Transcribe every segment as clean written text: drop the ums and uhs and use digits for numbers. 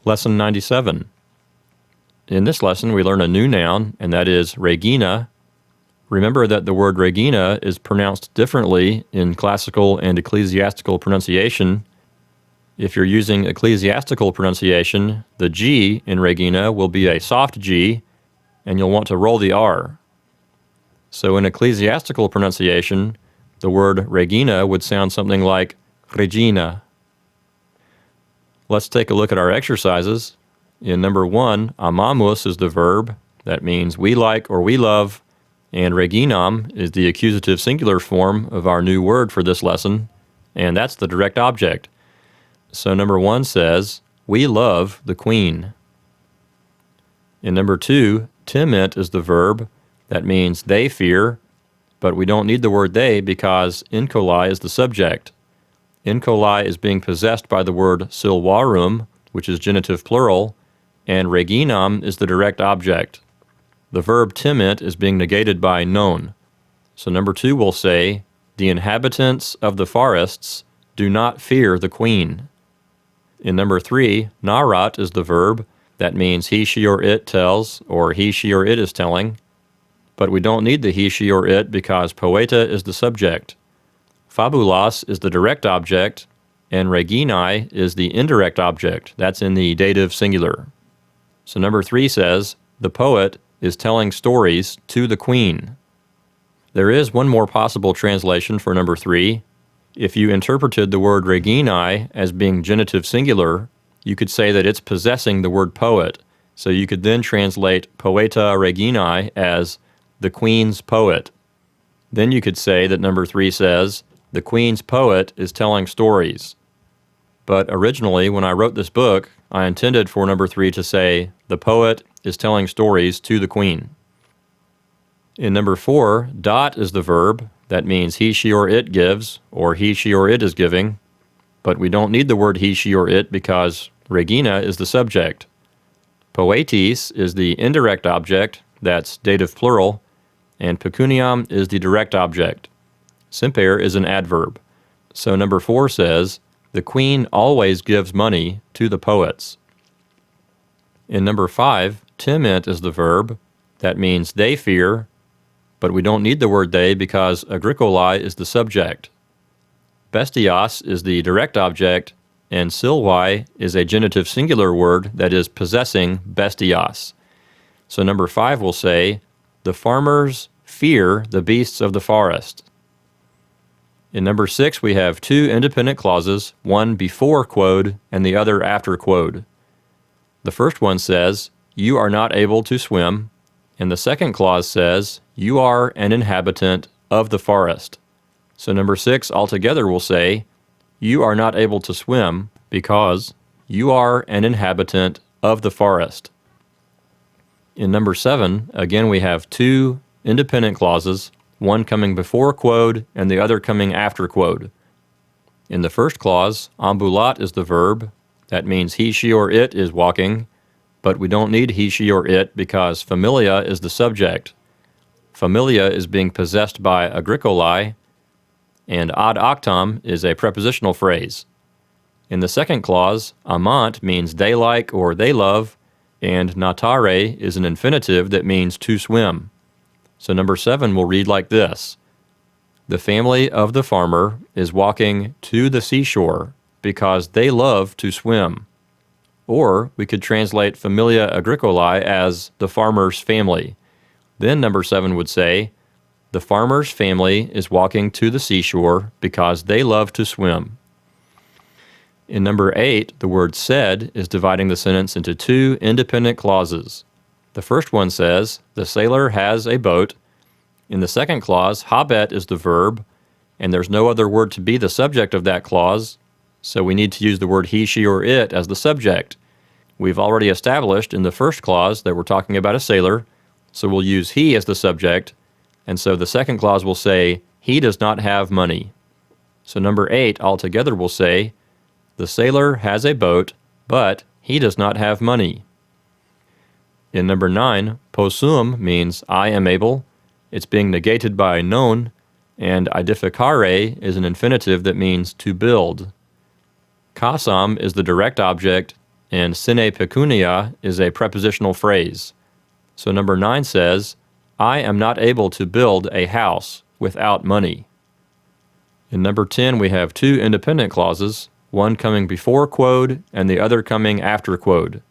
Lesson 97. In this lesson, we learn a new noun, and that is Regina. Remember that the word Regina is pronounced differently in classical and ecclesiastical pronunciation. If you're using ecclesiastical pronunciation, the G in Regina will be a soft G, and you'll want to roll the R. So in ecclesiastical pronunciation, the word Regina would sound something like Regina. Let's take a look at our exercises. In number 1, amamus is the verb. That means we like or we love. And reginam is the accusative singular form of our new word for this lesson. And that's the direct object. So number 1 says, we love the queen. In number 2, timent is the verb. That means they fear. But we don't need the word they because incolai is the subject. Incolai is being possessed by the word silvarum, which is genitive plural, and reginam is the direct object. The verb timent is being negated by non. So number 2 will say, the inhabitants of the forests do not fear the queen. In number 3, narat is the verb. That means he, she, or it tells, or he, she, or it is telling. But we don't need the he, she, or it because poeta is the subject. Fabulas is the direct object, and reginae is the indirect object. That's in the dative singular. So number 3 says, the poet is telling stories to the queen. There is one more possible translation for number 3. If you interpreted the word reginae as being genitive singular, you could say that it's possessing the word poet. So you could then translate poeta reginae as the queen's poet. Then you could say that number 3 says, the queen's poet is telling stories. But originally, when I wrote this book, I intended for number 3 to say, the poet is telling stories to the queen. In number 4, dot is the verb. That means he, she, or it gives, or he, she, or it is giving. But we don't need the word he, she, or it because regina is the subject. Poetis is the indirect object, that's dative plural, and pecuniam is the direct object. Semper is an adverb. So number 4 says, the queen always gives money to the poets. In number 5, timent is the verb. That means they fear, but we don't need the word they because agricolae is the subject. Bestias is the direct object, and silvae is a genitive singular word that is possessing bestias. So number 5 will say, the farmers fear the beasts of the forest. In number 6, we have 2 independent clauses, one before quod and the other after quod. The first one says, you are not able to swim, and the second clause says, you are an inhabitant of the forest. So number 6 altogether will say, you are not able to swim because you are an inhabitant of the forest. In number 7, again we have 2 independent clauses, one coming before quod and the other coming after quod. In the first clause, ambulat is the verb. That means he, she, or it is walking, but we don't need he, she, or it because familia is the subject. Familia is being possessed by agricolae, and ad actam is a prepositional phrase. In the second clause, amant means they like or they love, and natare is an infinitive that means to swim. So number 7 will read like this. The family of the farmer is walking to the seashore because they love to swim. Or we could translate familia agricolae as the farmer's family. Then number 7 would say, the farmer's family is walking to the seashore because they love to swim. In number 8, the word said is dividing the sentence into 2 independent clauses. The first one says, the sailor has a boat. In the second clause, habet is the verb, and there's no other word to be the subject of that clause, so we need to use the word he, she, or it as the subject. We've already established in the first clause that we're talking about a sailor, so we'll use he as the subject, and so the second clause will say, he does not have money. So number 8 altogether will say, the sailor has a boat, but he does not have money. In number 9, possum means I am able. It's being negated by non, and edificare is an infinitive that means to build. Kasam is the direct object, and sine pecunia is a prepositional phrase. So number 9 says, I am not able to build a house without money. In number 10, we have two independent clauses, one coming before quod and the other coming after quod.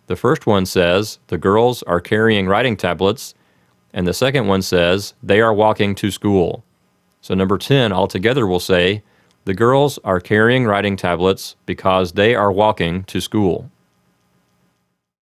The first one says, the girls are carrying writing tablets, and the second one says, they are walking to school. So number 10 altogether will say, the girls are carrying writing tablets because they are walking to school.